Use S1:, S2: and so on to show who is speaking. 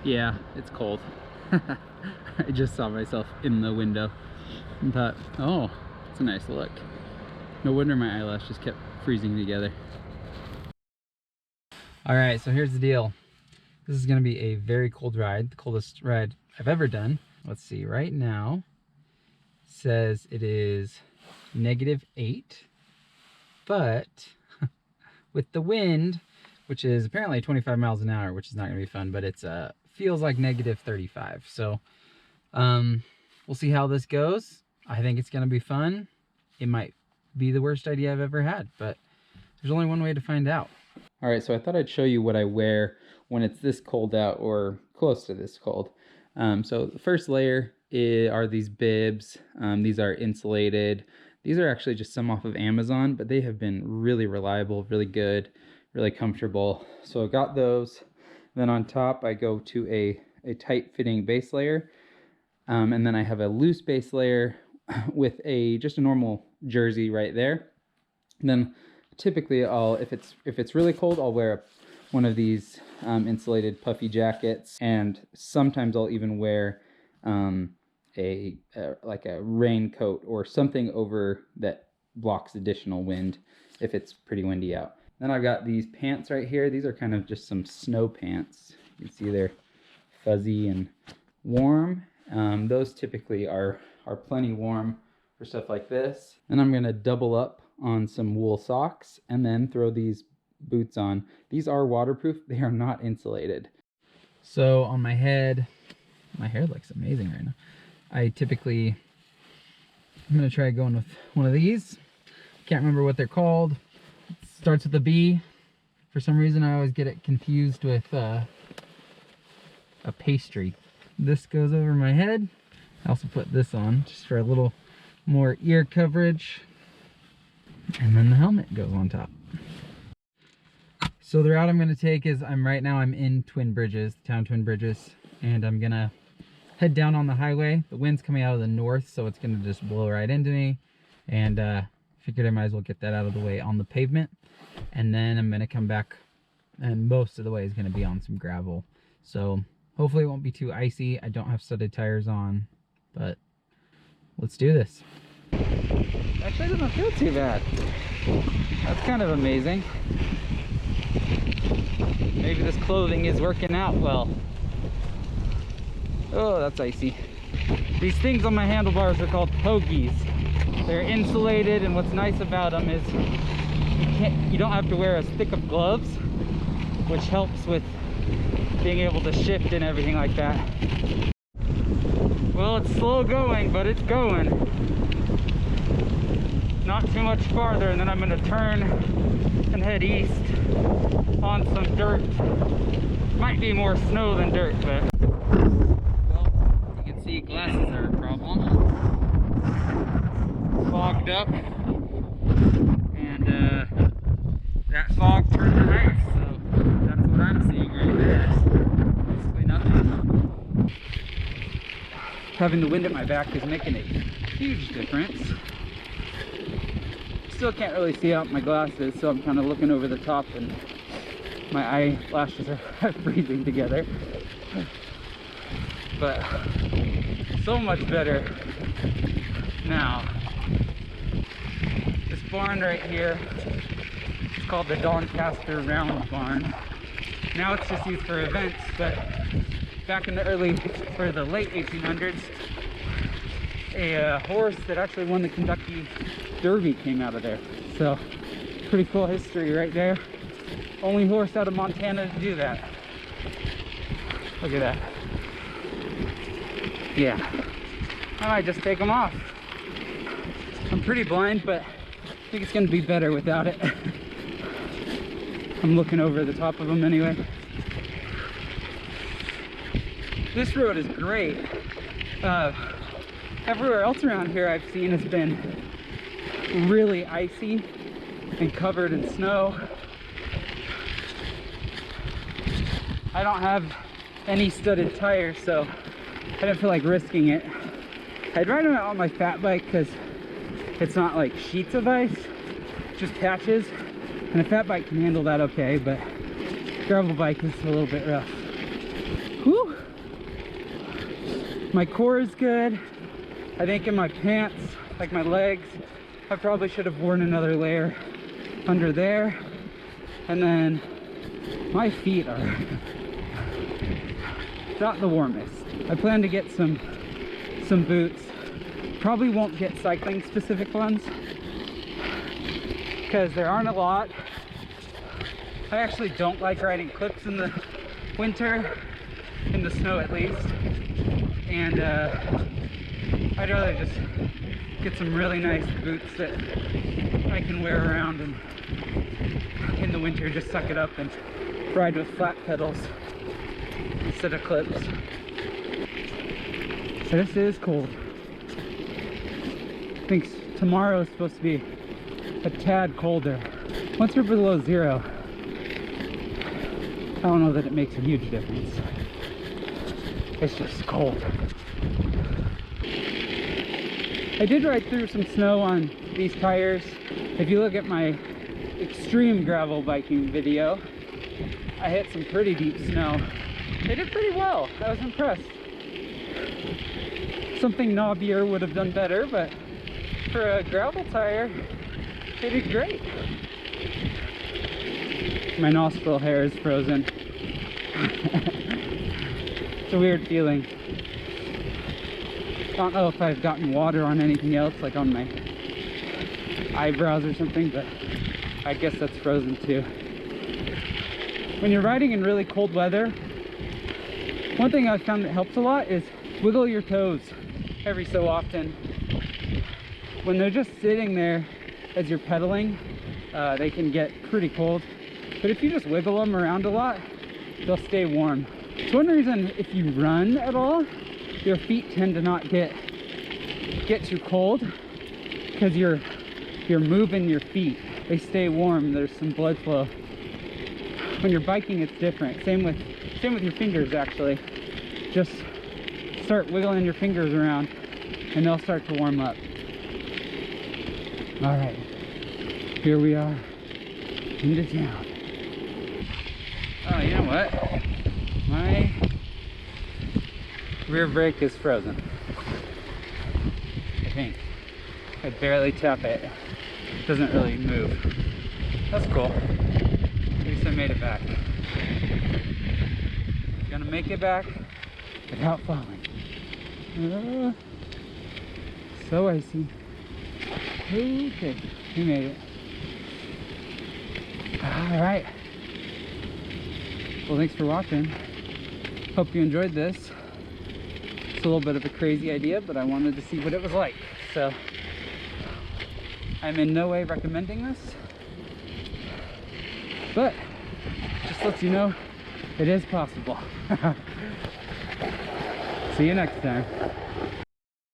S1: Yeah, it's cold. I just saw myself in the window and thought, oh, it's a nice look. No wonder my eyelash just kept freezing together. All right, so here's the deal. This is gonna be a very cold ride, the coldest ride I've ever done. Let's see, right now says it is -8, but with the wind, which is apparently 25 miles an hour, which is not gonna be fun, but it's feels like -35. So we'll see how this goes. I think it's gonna be fun. It might be the worst idea I've ever had, but there's only one way to find out. All right, so I thought I'd show you what I wear when it's this cold out or close to this cold. So the first layer are these bibs. These are insulated. These are actually just some off of Amazon, but they have been really reliable, really good, really comfortable. So I got those. Then on top, I go to a tight fitting base layer. And then I have a loose base layer with just a normal jersey right there. And then typically if it's really cold, I'll wear one of these insulated puffy jackets, and sometimes I'll even wear like a raincoat or something over that blocks additional wind if it's pretty windy out. Then I've got these pants right here. These are kind of just some snow pants. You can see they're fuzzy and warm. Those typically are plenty warm for stuff like this. Then I'm gonna double up on some wool socks and then throw these boots on. These are waterproof. They are not insulated. So on my head, my hair looks amazing right now. I'm gonna try going with one of these. Can't remember what they're called. It starts with a B. For some reason I always get it confused with a pastry. This goes over my head. I also put this on just for a little more ear coverage. And then the helmet goes on top. So the route I'm gonna take is right now I'm in Twin Bridges, town Twin Bridges, and I'm gonna head down on the highway. The wind's coming out of the north, so it's gonna just blow right into me. And figured I might as well get that out of the way on the pavement. And then I'm gonna come back, and most of the way is gonna be on some gravel. So hopefully it won't be too icy. I don't have studded tires on, but let's do this. Actually, it doesn't feel too bad. That's kind of amazing. Maybe this clothing is working out well. Oh, that's icy. These things on my handlebars are called pogies. They're insulated, and what's nice about them is you don't have to wear as thick of gloves, which helps with being able to shift and everything like that. Well, it's slow going, but it's going. Not too much farther, and then I'm going to turn and head east on some dirt. Might be more snow than dirt, but well, you can see glasses are a problem. Fogged up, and that fog turned to ice, so that's what I'm seeing right there. Basically nothing. Having the wind at my back is making a huge difference. Still can't really see out my glasses, so I'm kind of looking over the top, and my eyelashes are freezing together. But so much better now. This barn right here, it's called the Dawncaster round barn. Now it's just used for events, but back in the late 1800s, a horse that actually won the Kentucky Derby came out of there. So pretty cool history right there. Only horse out of Montana to do that. Look at that. Yeah, I might just take them off. I'm pretty blind, but I think it's gonna be better without it. I'm looking over the top of them anyway. This road is great. Everywhere else around here I've seen has been really icy and covered in snow. I don't have any studded tires, so I didn't feel like risking it. I'd ride it on my fat bike because it's not like sheets of ice, just patches, and a fat bike can handle that okay, but gravel bike is a little bit rough. Whew. My core is good. I think in my pants, like my legs, I probably should have worn another layer under there. And then my feet are not the warmest. I plan to get some boots. Probably won't get cycling specific ones because there aren't a lot. I actually don't like riding clips in the winter, in the snow at least. And I'd rather just get some really nice boots that I can wear around and in the winter just suck it up and ride with flat pedals instead of clips. So this is cold. I think tomorrow is supposed to be a tad colder. Once we're below 0, I don't know that it makes a huge difference. It's just cold. I did ride through some snow on these tires. If you look at my extreme gravel biking video, I hit some pretty deep snow. They did pretty well. I was impressed. Something knobbier would have done better, but for a gravel tire, they did great. My nostril hair is frozen. It's a weird feeling. I don't know if I've gotten water on anything else, like on my eyebrows or something, but I guess that's frozen too. When you're riding in really cold weather, one thing I've found that helps a lot is wiggle your toes every so often. When they're just sitting there as you're pedaling, they can get pretty cold. But if you just wiggle them around a lot, they'll stay warm. It's one reason if you run at all, your feet tend to not get too cold because you're moving your feet. They stay warm. There's some blood flow. When you're biking, it's different. Same with your fingers, actually. Just start wiggling your fingers around, and they'll start to warm up. All right, here we are into town. Oh, you know what? My rear brake is frozen. I think. I barely tap it. It doesn't really move. That's cool. At least I made it back. Gonna make it back without falling. So icy. Okay, we made it. Alright. Well, thanks for watching. Hope you enjoyed this. It's a little bit of a crazy idea, but I wanted to see what it was like. So, I'm in no way recommending this, but just lets you know it is possible. See you next time.